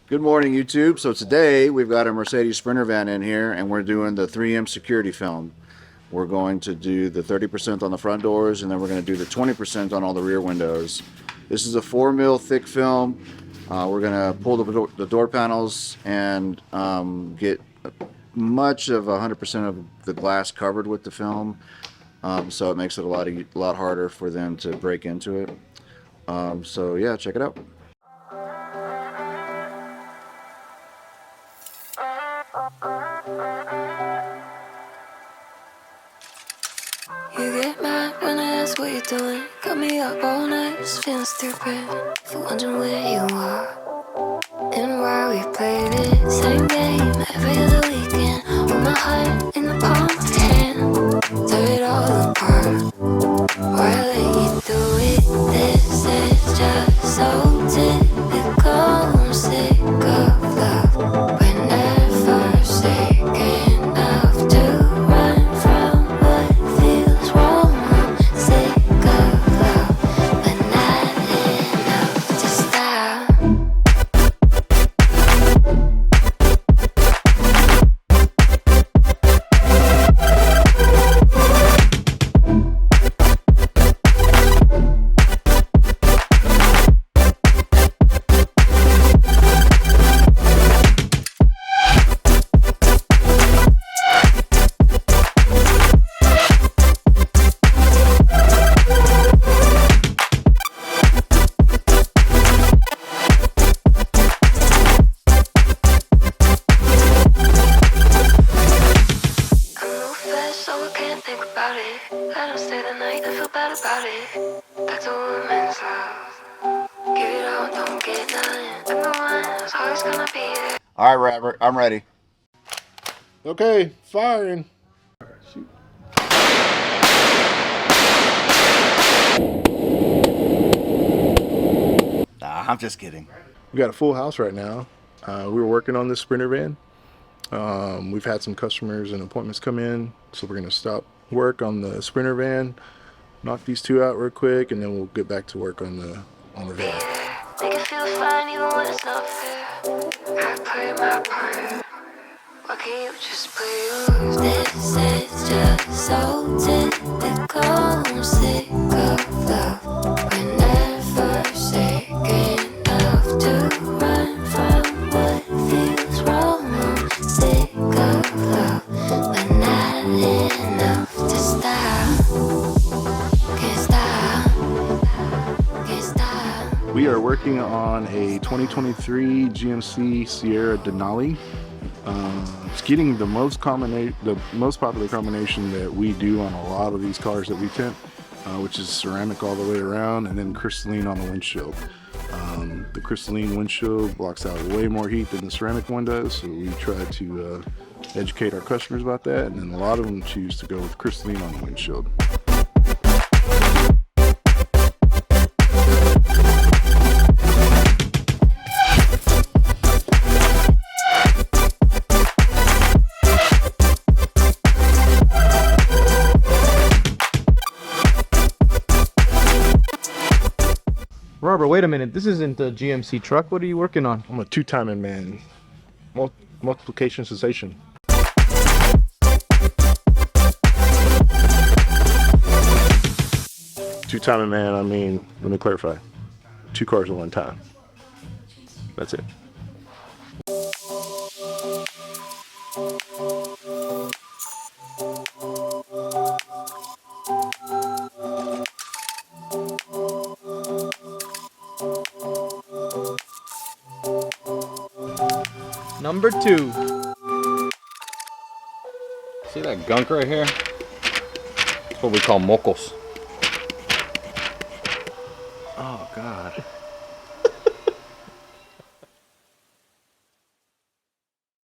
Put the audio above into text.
Good morning, YouTube. So today we've got a Mercedes Sprinter van in here and we're doing the 3M security film. We're going to do the 30% on the front doors and then we're going to do the 20% on all the rear windows. This is a 4 mil thick film. We're going to pull the door panels and get much of 100% of the glass covered with the film. So it makes it a lot harder for them to break into it. So yeah, check it out. You get mad when I ask what you're doing. Got me up all night, just feeling stupid. For wondering where you are and why we play this same game every other weekend. With my heart in the palm of your hand, tear it all apart. Why I let you do it? This is just so typical. I'm sick of love. We're never sick enough to run from what feels wrong. I'm sick of love, but not enough to stop. I don't stay the night, I feel bad about it. That's a woman's love. Give it all, don't get none. I'm the one who's always gonna be there. All right, Robert, I'm ready. Okay, firing. Shoot. Nah, I'm just kidding. We got a full house right now. We were working on this Sprinter van. We've had some customers and appointments come in, so we're gonna stop work on the Sprinter van, knock these two out real quick, and then we'll get back to work on the van. Make it feel fine even when it's not fair. I play my part. Why can't you just play yours? This is just so typical. I'm sick of love. We're never sick enough to run from what feels wrong. I'm sick of love, but not enough to stop. Can't stop. Can't stop. We are working on a 2023 GMC Sierra Denali. It's getting the most popular combination that we do on a lot of these cars that we tint, which is ceramic all the way around and then crystalline on the windshield. The crystalline windshield blocks out way more heat than the ceramic one does, so we try to educate our customers about that, and then a lot of them choose to go with crystalline on the windshield. Robert, wait a minute. This isn't a GMC truck. What are you working on? I'm a two-timing man. Multiplication sensation. Two-timing man, I mean, let me clarify. 2 cars at one time. That's it. Number 2. See that gunk right here? That's what we call mocos. Oh, God.